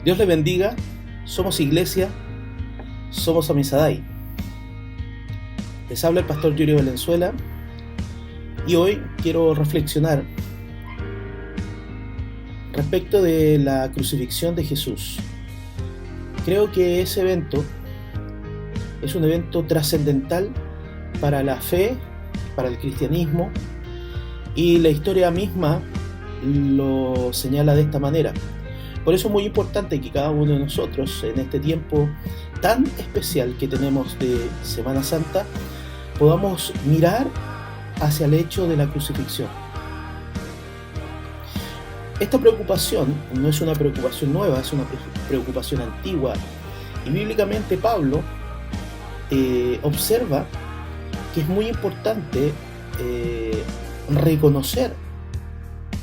Dios les bendiga, somos iglesia, somos Amisadai. Les habla el pastor Yuri Valenzuela y hoy quiero reflexionar respecto de la crucifixión de Jesús. Creo que ese evento es un evento trascendental para la fe, para el cristianismo, y la historia misma lo señala de esta manera. Por eso es muy importante que cada uno de nosotros, en este tiempo tan especial que tenemos de Semana Santa, podamos mirar hacia el hecho de la crucifixión. Esta preocupación no es una preocupación nueva, es una preocupación antigua. Y bíblicamente Pablo observa que es muy importante reconocer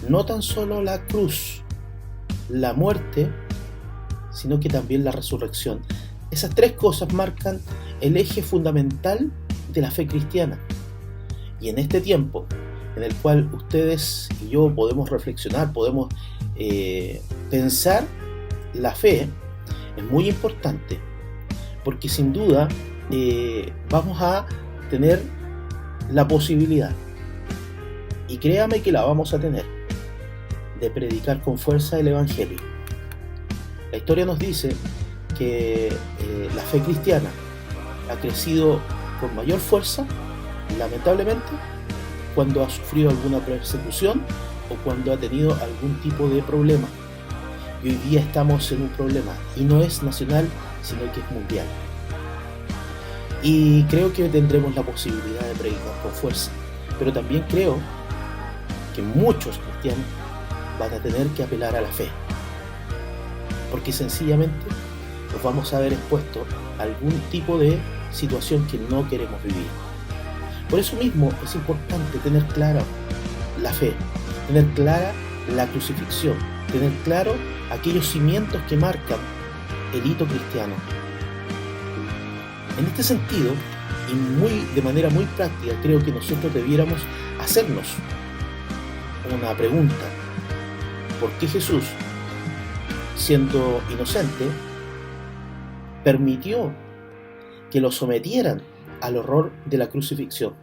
no tan solo la cruz, la muerte, sino que también la resurrección. Esas tres cosas marcan el eje fundamental de la fe cristiana. Y en este tiempo en el cual ustedes y yo podemos reflexionar, podemos pensar la fe, es muy importante, porque sin duda vamos a tener la posibilidad, y créame que la vamos a tener, de predicar con fuerza el Evangelio. La historia nos dice que la fe cristiana ha crecido con mayor fuerza, lamentablemente, cuando ha sufrido alguna persecución o cuando ha tenido algún tipo de problema. Y hoy día estamos en un problema, y no es nacional, sino que es mundial. Y creo que tendremos la posibilidad de predicar con fuerza, pero también creo que muchos cristianos van a tener que apelar a la fe, porque sencillamente nos vamos a ver expuestos a algún tipo de situación que no queremos vivir. Por eso mismo es importante tener clara la fe, tener clara la crucifixión, tener claro aquellos cimientos que marcan el hito cristiano. En este sentido, y de manera muy práctica, creo que nosotros debiéramos hacernos una pregunta: ¿por qué Jesús, siendo inocente, permitió que lo sometieran al horror de la crucifixión?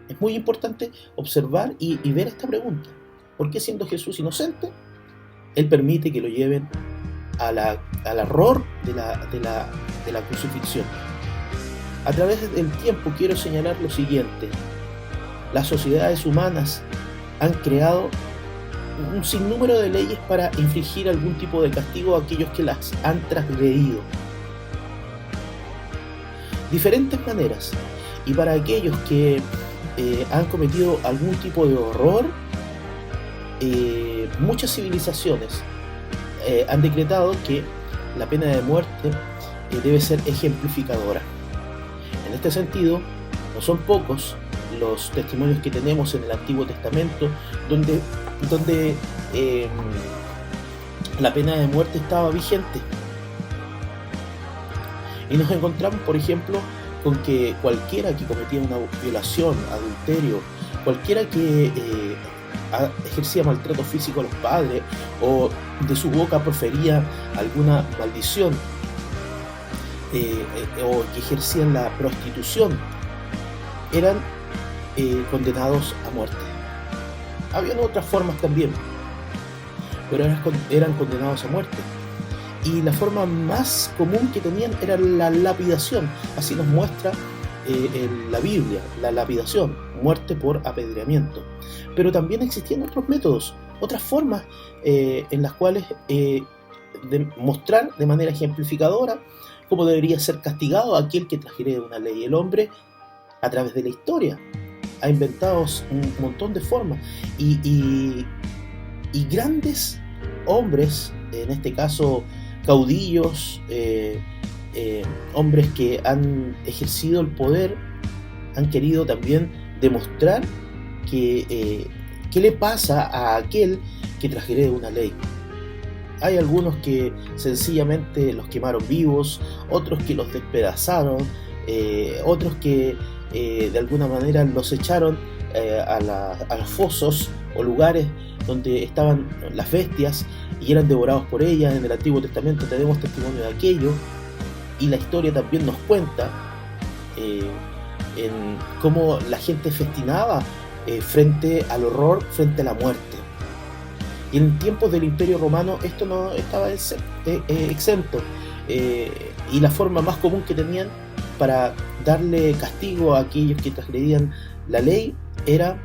Es muy importante observar y ver esta pregunta. ¿Por qué, siendo Jesús inocente, Él permite que lo lleven al horror de la crucifixión? A través del tiempo quiero señalar lo siguiente: las sociedades humanas han creado un sinnúmero de leyes para infligir algún tipo de castigo a aquellos que las han transgredido. Diferentes maneras. Y para aquellos que han cometido algún tipo de horror, muchas civilizaciones han decretado que la pena de muerte debe ser ejemplificadora. En este sentido, no son pocos los testimonios que tenemos en el Antiguo Testamento donde la pena de muerte estaba vigente. Y nos encontramos, por ejemplo, con que cualquiera que cometía una violación, adulterio, cualquiera que ejercía maltrato físico a los padres, o de su boca profería alguna maldición, o que ejercían la prostitución, eran condenados a muerte. Habían otras formas también, pero eran condenados a muerte. Y la forma más común que tenían era la lapidación. Así nos muestra la Biblia, la lapidación, muerte por apedreamiento. Pero también existían otros métodos, otras formas en las cuales mostrar de manera ejemplificadora cómo debería ser castigado aquel que transgrede una ley. El hombre, a través de la historia, ha inventado un montón de formas, y grandes hombres, en este caso caudillos, hombres que han ejercido el poder, han querido también demostrar qué le pasa a aquel que transgrede una ley. Hay algunos que sencillamente los quemaron vivos, otros que los despedazaron, otros que de alguna manera los echaron a los fosos o lugares donde estaban las bestias y eran devorados por ellas. En el Antiguo Testamento tenemos testimonio de aquello, y la historia también nos cuenta en cómo la gente festinaba frente al horror, frente a la muerte. Y en tiempos del Imperio Romano esto no estaba exento, y la forma más común que tenían para darle castigo a aquellos que transgredían la ley era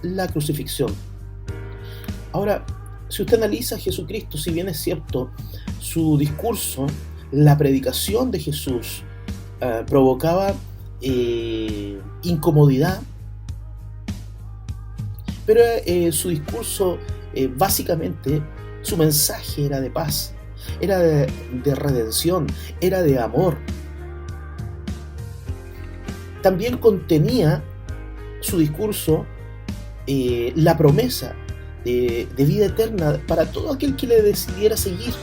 la crucifixión. Ahora, si usted analiza a Jesucristo, si bien es cierto, su discurso, la predicación de Jesús provocaba incomodidad, pero su discurso, básicamente, su mensaje era de paz, era de redención, era de amor. También contenía su discurso la promesa de vida eterna para todo aquel que le decidiera seguir.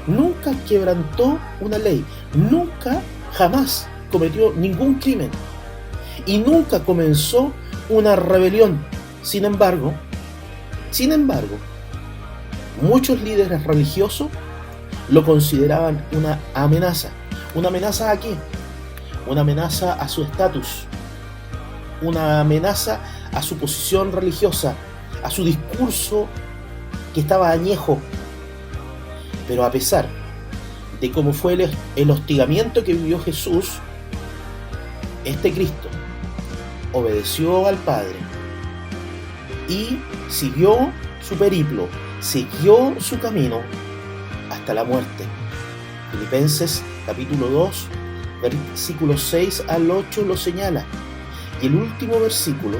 Nunca quebrantó una ley, nunca, jamás cometió ningún crimen y nunca comenzó una rebelión. Sin embargo, muchos líderes religiosos lo consideraban una amenaza. ¿Una amenaza a qué? Una amenaza a su estatus, una amenaza a su posición religiosa, a su discurso que estaba añejo. Pero a pesar de cómo fue el hostigamiento que vivió Jesús, este Cristo obedeció al Padre y siguió su periplo, siguió su camino hasta la muerte. Filipenses capítulo 2, versículos 6 al 8 lo señala. Y el último versículo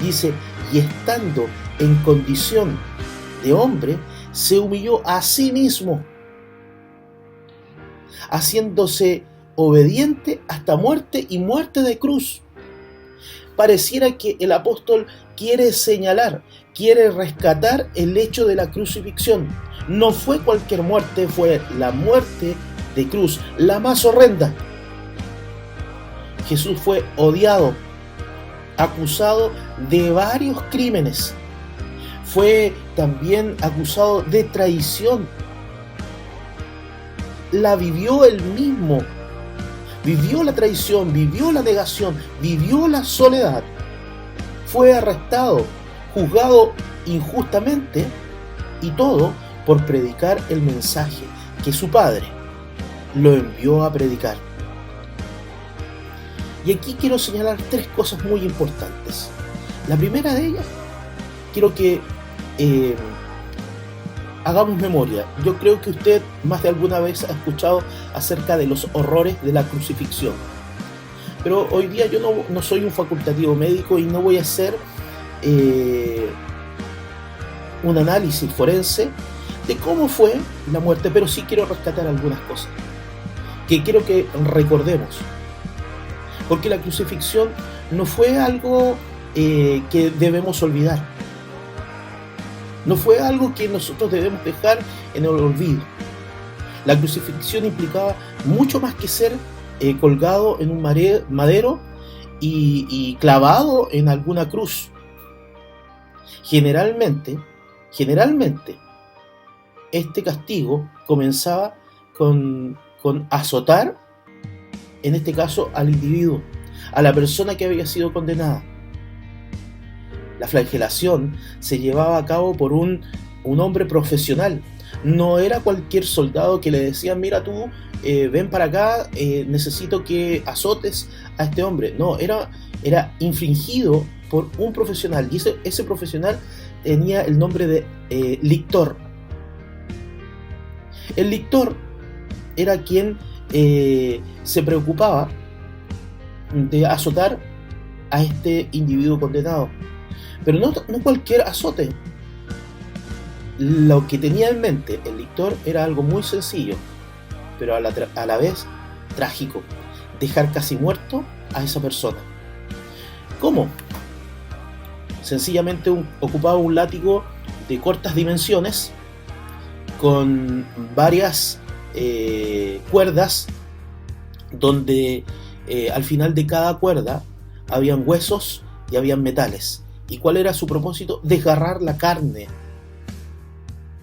dice: y estando en condición de hombre, se humilló a sí mismo, haciéndose obediente hasta muerte y muerte de cruz. Pareciera que el apóstol quiere señalar, quiere rescatar el hecho de la crucifixión. No fue cualquier muerte, fue la muerte de cruz, la más horrenda. Jesús fue odiado, acusado de varios crímenes. Fue también acusado de traición. La vivió él mismo. Vivió la traición, vivió la negación, vivió la soledad. Fue arrestado, juzgado injustamente, y todo por predicar el mensaje que su Padre lo envió a predicar. Y aquí quiero señalar tres cosas muy importantes. La primera de ellas, quiero que hagamos memoria. Yo creo que usted más de alguna vez ha escuchado acerca de los horrores de la crucifixión. Pero hoy día yo no soy un facultativo médico y no voy a hacer un análisis forense de cómo fue la muerte, pero sí quiero rescatar algunas cosas que quiero que recordemos. Porque la crucifixión no fue algo que debemos olvidar. No fue algo que nosotros debemos dejar en el olvido. La crucifixión implicaba mucho más que ser colgado en un madero y clavado en alguna cruz. Generalmente, este castigo comenzaba con azotar, en este caso al individuo, a la persona que había sido condenada. La flagelación se llevaba a cabo por un hombre profesional. No era cualquier soldado que le decían: mira tú, ven para acá, necesito que azotes a este hombre. No, era infligido por un profesional, y ese profesional tenía el nombre de lictor. El lictor era quien se preocupaba de azotar a este individuo condenado. Pero no cualquier azote. Lo que tenía en mente el lictor era algo muy sencillo, pero a la vez trágico: dejar casi muerto a esa persona. ¿Cómo? Sencillamente ocupaba un látigo de cortas dimensiones con varias cuerdas, donde al final de cada cuerda habían huesos y habían metales, ¿Y cuál era su propósito? Desgarrar la carne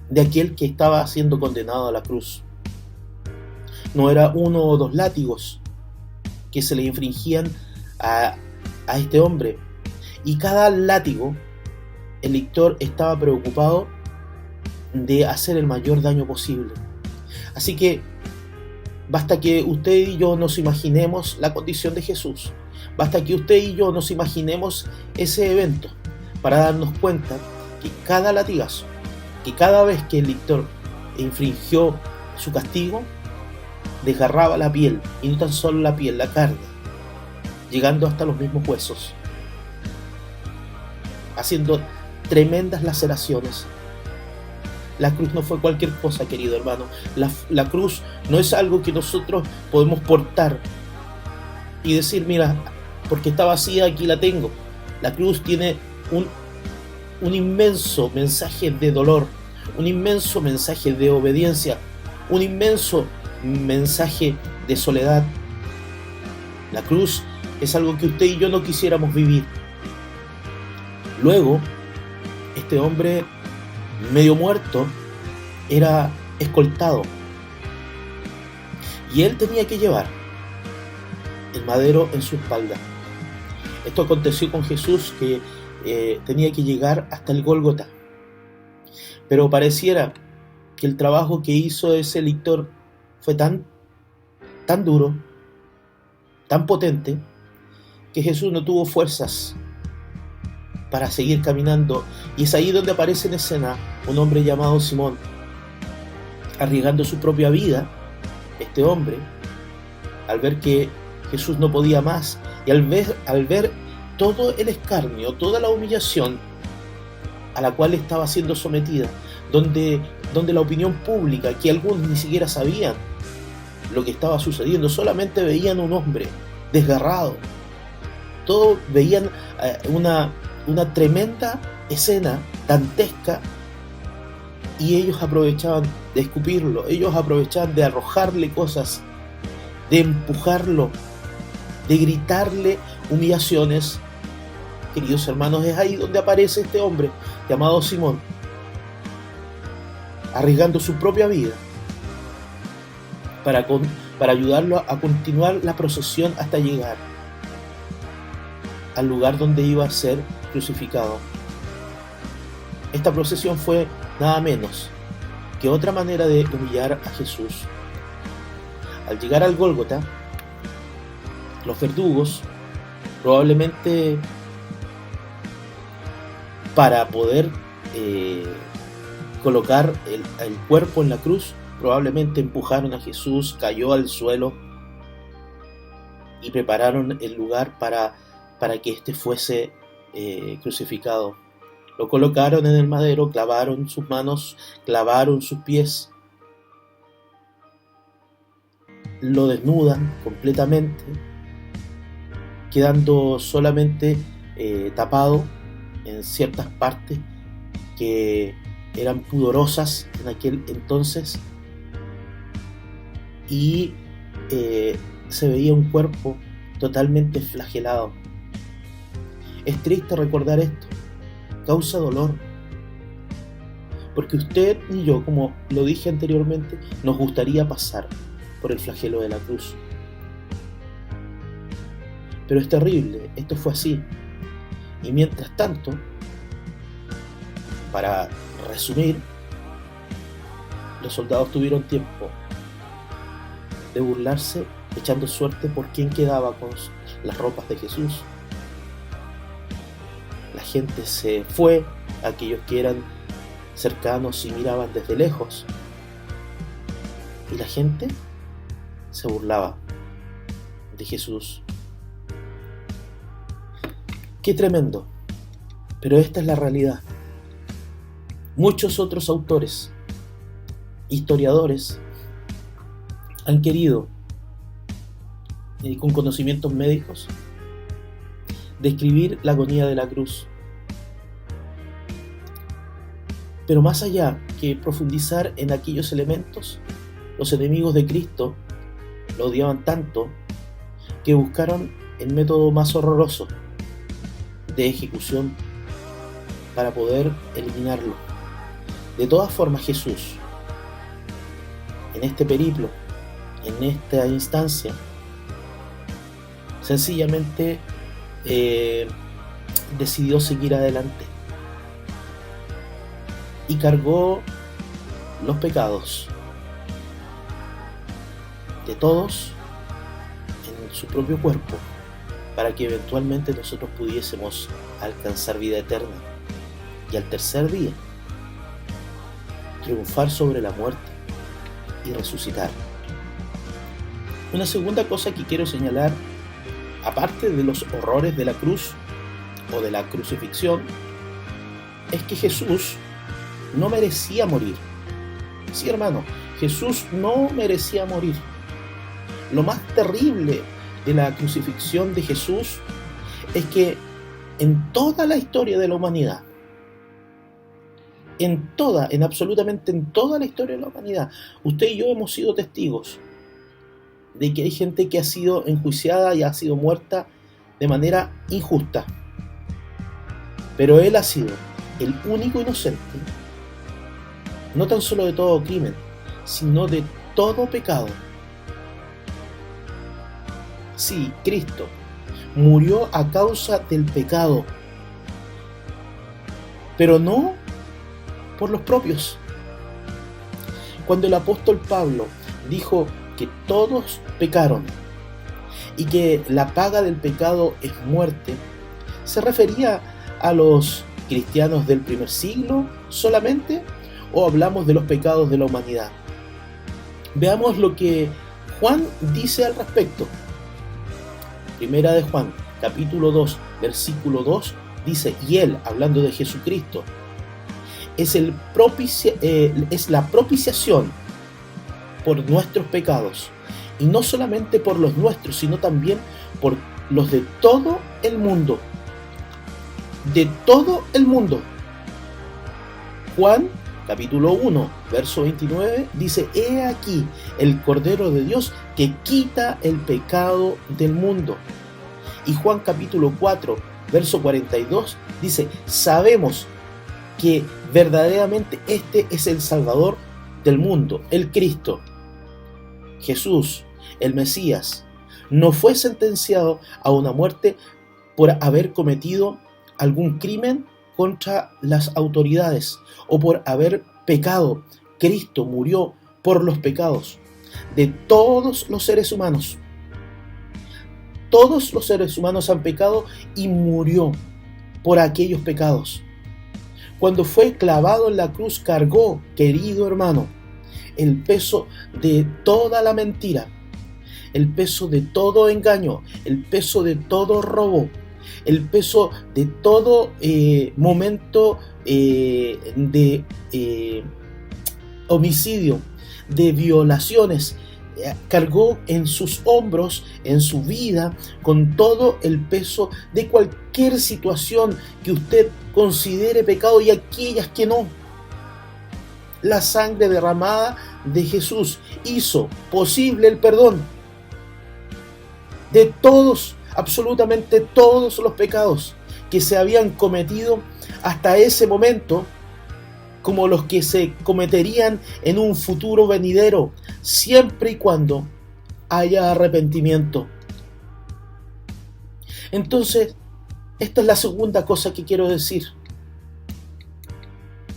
de aquel que estaba siendo condenado a la cruz. No era uno o dos látigos que se le infringían a este hombre. Y cada látigo, el lictor estaba preocupado de hacer el mayor daño posible. Así que basta que usted y yo nos imaginemos la condición de Jesús. Basta que usted y yo nos imaginemos ese evento para darnos cuenta que cada latigazo, que cada vez que el lictor infringió su castigo, desgarraba la piel, y no tan solo la piel, la carne, llegando hasta los mismos huesos, haciendo tremendas laceraciones. La cruz no fue cualquier cosa, querido hermano. La cruz no es algo que nosotros podemos portar y decir, mira, porque está vacía, aquí la tengo. La cruz tiene un inmenso mensaje de dolor, un inmenso mensaje de obediencia, un inmenso mensaje de soledad. La cruz es algo que usted y yo no quisiéramos vivir. Luego, este hombre medio muerto era escoltado y él tenía que llevar el madero en su espalda. Esto aconteció con Jesús, que tenía que llegar hasta el Gólgota, pero pareciera que el trabajo que hizo ese lictor fue tan duro, tan potente, que Jesús no tuvo fuerzas para seguir caminando, y es ahí donde aparece en escena un hombre llamado Simón, arriesgando su propia vida. Este hombre, al ver que Jesús no podía más, y al ver todo el escarnio, toda la humillación a la cual estaba siendo sometida, donde la opinión pública, que algunos ni siquiera sabían lo que estaba sucediendo, solamente veían un hombre desgarrado, todos veían una tremenda escena dantesca, y ellos aprovechaban de escupirlo, ellos aprovechaban de arrojarle cosas, de empujarlo, de gritarle humillaciones. Queridos hermanos, es ahí donde aparece este hombre llamado Simón, arriesgando su propia vida para ayudarlo a continuar la procesión hasta llegar al lugar donde iba a ser crucificado. Esta procesión fue nada menos que otra manera de humillar a Jesús. Al llegar al Gólgota, los verdugos, probablemente para poder colocar el cuerpo en la cruz, probablemente empujaron a Jesús, cayó al suelo y prepararon el lugar para que éste fuese crucificado. Lo colocaron en el madero, clavaron sus manos, clavaron sus pies, lo desnudan completamente, quedando solamente tapado en ciertas partes que eran pudorosas en aquel entonces, y se veía un cuerpo totalmente flagelado. Es triste recordar esto, causa dolor, porque usted y yo, como lo dije anteriormente, nos gustaría pasar por el flagelo de la cruz. Pero es terrible, esto fue así. Y mientras tanto, para resumir, los soldados tuvieron tiempo de burlarse, echando suerte por quién quedaba con las ropas de Jesús. La gente se fue, aquellos que eran cercanos y miraban desde lejos, y la gente se burlaba de Jesús. Qué tremendo, pero esta es la realidad. Muchos otros autores, historiadores, han querido, con conocimientos médicos, describir la agonía de la cruz. Pero más allá que profundizar en aquellos elementos, los enemigos de Cristo lo odiaban tanto que buscaron el método más horroroso de ejecución para poder eliminarlo. De todas formas, Jesús, en este periplo, en esta instancia, sencillamente decidió seguir adelante y cargó los pecados de todos en su propio cuerpo, para que eventualmente nosotros pudiésemos alcanzar vida eterna y al tercer día triunfar sobre la muerte y resucitar. Una segunda cosa que quiero señalar, aparte de los horrores de la cruz o de la crucifixión, es que Jesús no merecía morir. Sí, hermano, Jesús no merecía morir. Lo más terrible de la crucifixión de Jesús es que en toda la historia de la humanidad, absolutamente en toda la historia de la humanidad, usted y yo hemos sido testigos de que hay gente que ha sido enjuiciada y ha sido muerta de manera injusta. Pero Él ha sido el único inocente, no tan solo de todo crimen, sino de todo pecado. Sí, Cristo murió a causa del pecado, pero no por los propios. Cuando el apóstol Pablo dijo que todos pecaron y que la paga del pecado es muerte, ¿se refería a los cristianos del primer siglo solamente, o hablamos de los pecados de la humanidad? Veamos lo que Juan dice al respecto. Primera de Juan, capítulo 2, versículo 2, dice: y Él, hablando de Jesucristo, es la propiciación por nuestros pecados, y no solamente por los nuestros, sino también por los de todo el mundo. De todo el mundo. Juan, capítulo 1, verso 29, dice: he aquí el Cordero de Dios que quita el pecado del mundo. Y Juan, capítulo 4, verso 42, dice: sabemos que verdaderamente este es el Salvador del mundo, el Cristo. Jesús, el Mesías, no fue sentenciado a una muerte por haber cometido algún crimen contra las autoridades o por haber pecado. Cristo murió por los pecados de todos los seres humanos. Todos los seres humanos han pecado y murió por aquellos pecados. Cuando fue clavado en la cruz, cargó, querido hermano, el peso de toda la mentira, el peso de todo engaño, el peso de todo robo, el peso de todo momento de homicidio, de violaciones. Cargó en sus hombros, en su vida, con todo el peso de cualquier situación que usted considere pecado y aquellas que no. La sangre derramada de Jesús hizo posible el perdón de todos, absolutamente todos los pecados que se habían cometido hasta ese momento, como los que se cometerían en un futuro venidero, siempre y cuando haya arrepentimiento. Entonces, esta es la segunda cosa que quiero decir.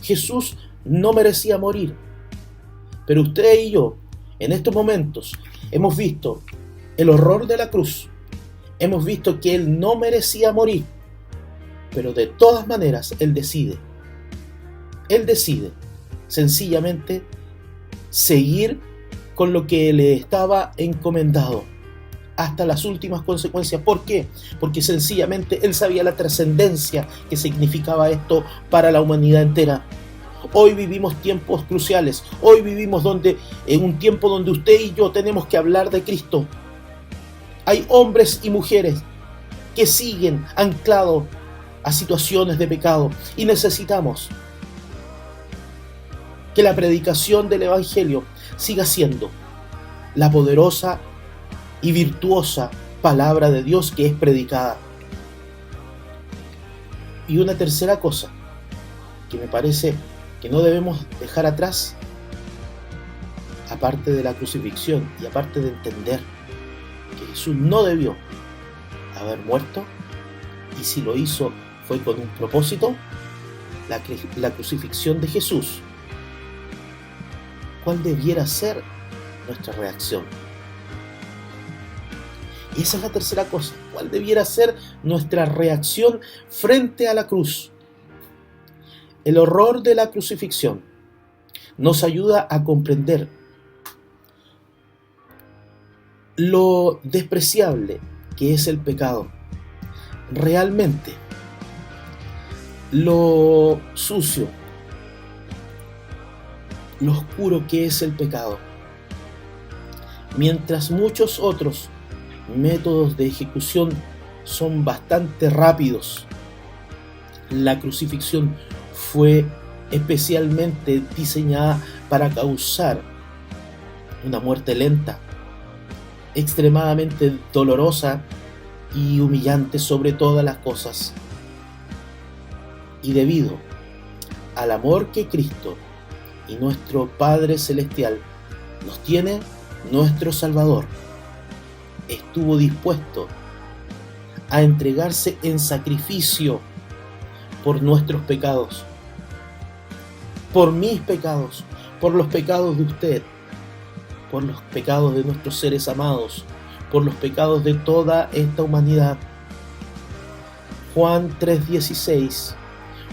Jesús no merecía morir, pero usted y yo, en estos momentos, hemos visto el horror de la cruz. Hemos visto que Él no merecía morir, pero de todas maneras Él decide sencillamente seguir con lo que le estaba encomendado hasta las últimas consecuencias. ¿Por qué? Porque sencillamente Él sabía la trascendencia que significaba esto para la humanidad entera. Hoy vivimos tiempos cruciales. Hoy vivimos en un tiempo donde usted y yo tenemos que hablar de Cristo. Hay hombres y mujeres que siguen anclados a situaciones de pecado y necesitamos que la predicación del Evangelio siga siendo la poderosa y virtuosa palabra de Dios que es predicada. Y una tercera cosa que me parece que no debemos dejar atrás, aparte de la crucifixión y aparte de entender que Jesús no debió haber muerto, y si lo hizo fue con un propósito, la crucifixión de Jesús. ¿Cuál debiera ser nuestra reacción? Y esa es la tercera cosa. ¿Cuál debiera ser nuestra reacción frente a la cruz? El horror de la crucifixión nos ayuda a comprender lo despreciable que es el pecado. Realmente, lo sucio, lo oscuro que es el pecado. Mientras muchos otros métodos de ejecución son bastante rápidos, la crucifixión fue especialmente diseñada para causar una muerte lenta, extremadamente dolorosa y humillante sobre todas las cosas. Y debido al amor que Cristo y nuestro Padre Celestial nos tiene, nuestro Salvador estuvo dispuesto a entregarse en sacrificio por nuestros pecados, por mis pecados, por los pecados de usted, por los pecados de nuestros seres amados, por los pecados de toda esta humanidad. Juan 3:16,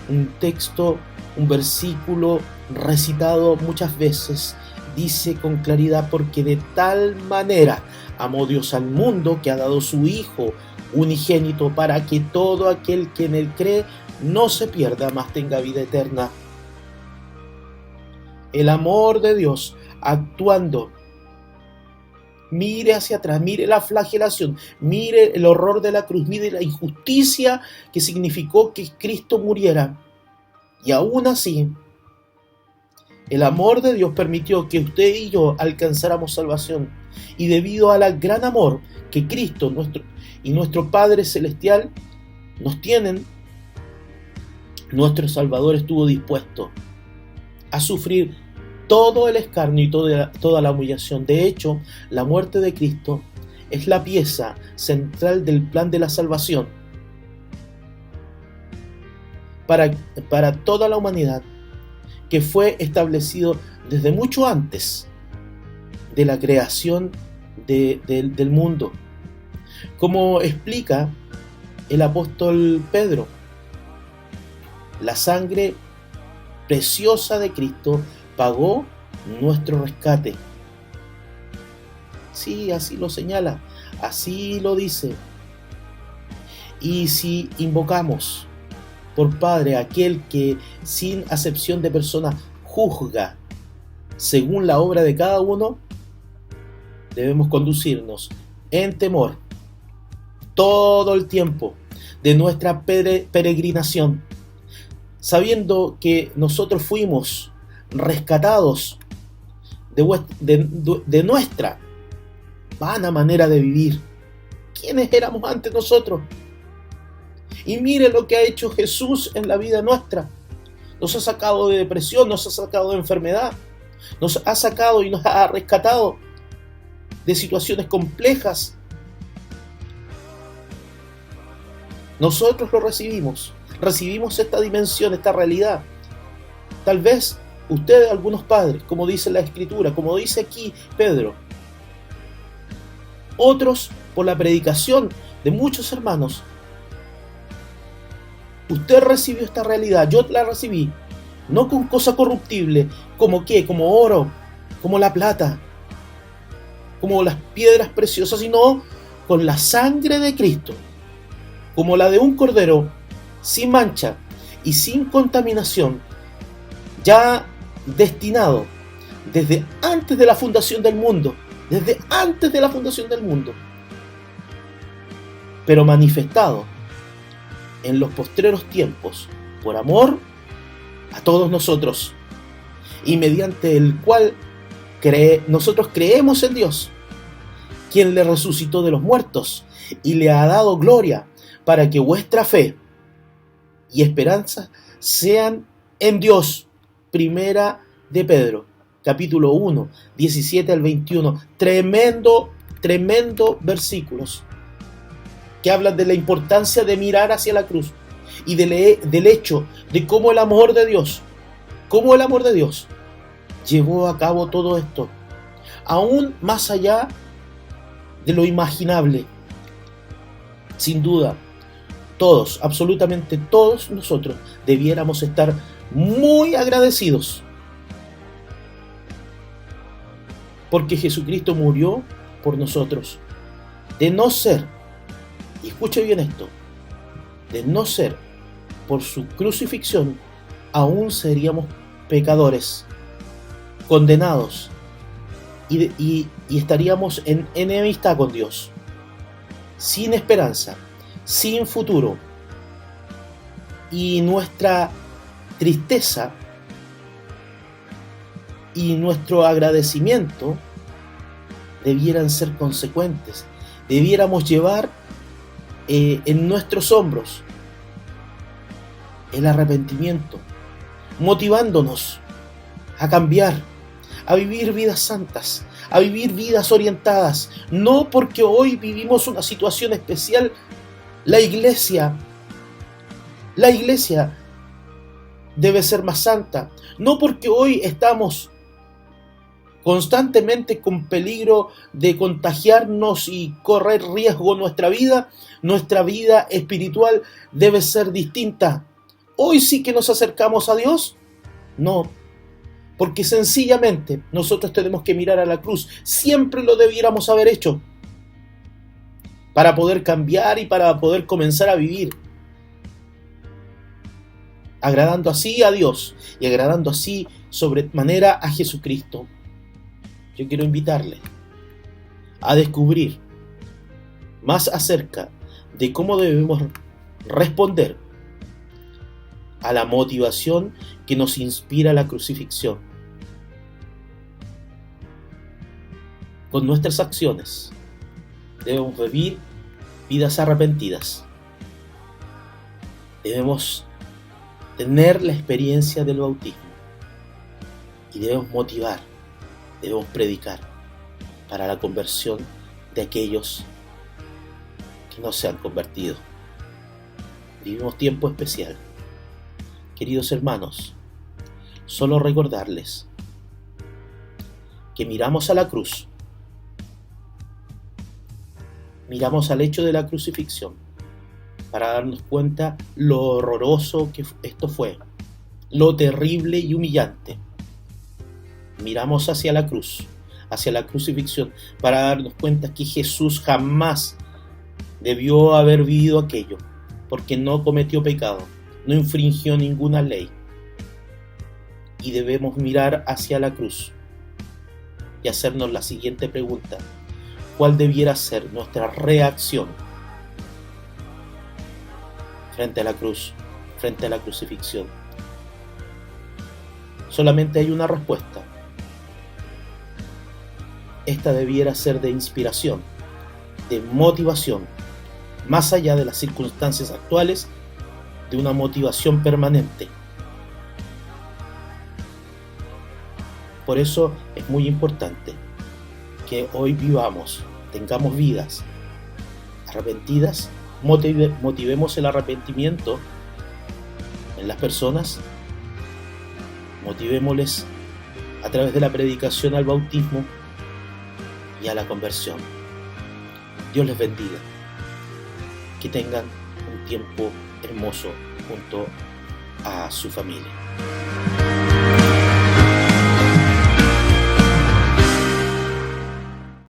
un texto, un versículo recitado muchas veces, dice con claridad: porque de tal manera amó Dios al mundo que ha dado su Hijo unigénito, para que todo aquel que en él cree no se pierda, mas tenga vida eterna. El amor de Dios actuando. Mire hacia atrás, mire la flagelación, mire el horror de la cruz, mire la injusticia que significó que Cristo muriera. Y aún así, el amor de Dios permitió que usted y yo alcanzáramos salvación. Y debido al gran amor que Cristo y nuestro Padre Celestial nos tienen, nuestro Salvador estuvo dispuesto a sufrir todo el escarnio y toda la humillación. De hecho, la muerte de Cristo es la pieza central del plan de la salvación para toda la humanidad, que fue establecido desde mucho antes de la creación del mundo. Como explica el apóstol Pedro, la sangre preciosa de Cristo pagó nuestro rescate. Sí, así lo señala, así lo dice. Y si invocamos por Padre aquel que sin acepción de persona juzga según la obra de cada uno, debemos conducirnos en temor todo el tiempo de nuestra peregrinación, sabiendo que nosotros fuimos rescatados de nuestra vana manera de vivir. ¿Quiénes éramos antes nosotros? Y mire lo que ha hecho Jesús en la vida nuestra. Nos ha sacado de depresión, nos ha sacado de enfermedad, nos ha sacado y nos ha rescatado de situaciones complejas. Nosotros lo recibimos esta dimensión, esta realidad. Tal vez ustedes, algunos padres, como dice la Escritura, como dice aquí Pedro, otros por la predicación de muchos hermanos. Usted recibió esta realidad, yo la recibí, no con cosa corruptible, como qué, como oro, como la plata, como las piedras preciosas, sino con la sangre de Cristo, como la de un cordero, sin mancha y sin contaminación, ya destinado desde antes de la fundación del mundo, pero manifestado en los postreros tiempos por amor a todos nosotros, y mediante el cual nosotros creemos en Dios, quien le resucitó de los muertos y le ha dado gloria, para que vuestra fe y esperanza sean en Dios. Primera de Pedro, capítulo 1, 17 al 21. Tremendo versículos que hablan de la importancia de mirar hacia la cruz y del hecho de cómo el amor de Dios llevó a cabo todo esto, aún más allá de lo imaginable. Sin duda, todos, absolutamente todos nosotros, debiéramos estar muy agradecidos porque Jesucristo murió por nosotros. De no ser, y escuche bien esto, de no ser por su crucifixión, aún seríamos pecadores, condenados, y estaríamos en enemistad con Dios, sin esperanza, sin futuro. Y nuestra tristeza y nuestro agradecimiento debieran ser consecuentes. Debiéramos llevar en nuestros hombros el arrepentimiento, motivándonos a cambiar, a vivir vidas santas, a vivir vidas orientadas. No porque hoy vivimos una situación especial, la iglesia debe ser más santa. No porque hoy estamos constantemente con peligro de contagiarnos y correr riesgo nuestra vida espiritual debe ser distinta. Hoy sí que nos acercamos a Dios. No, porque sencillamente nosotros tenemos que mirar a la cruz. Siempre lo debiéramos haber hecho para poder cambiar y para poder comenzar a vivir agradando así a Dios y agradando así sobremanera a Jesucristo. Yo quiero invitarle a descubrir más acerca de cómo debemos responder a la motivación que nos inspira la crucifixión. Con nuestras acciones debemos vivir vidas arrepentidas. Debemos tener la experiencia del bautismo y debemos motivar, debemos predicar para la conversión de aquellos que no se han convertido. Vivimos tiempo especial. Queridos hermanos, solo recordarles que miramos a la cruz, miramos al hecho de la crucifixión para darnos cuenta lo horroroso que esto fue, lo terrible y humillante. Miramos hacia la cruz, hacia la crucifixión, para darnos cuenta que Jesús jamás debió haber vivido aquello, porque no cometió pecado, no infringió ninguna ley. Y debemos mirar hacia la cruz y hacernos la siguiente pregunta: ¿cuál debiera ser nuestra reacción frente a la cruz, frente a la crucifixión? Solamente hay una respuesta. Esta debiera ser de inspiración, de motivación, más allá de las circunstancias actuales, de una motivación permanente. Por eso es muy importante que hoy vivamos, tengamos vidas arrepentidas, motivemos el arrepentimiento en las personas, motivémosles a través de la predicación al bautismo y a la conversión. Dios les bendiga. Que tengan un tiempo hermoso junto a su familia.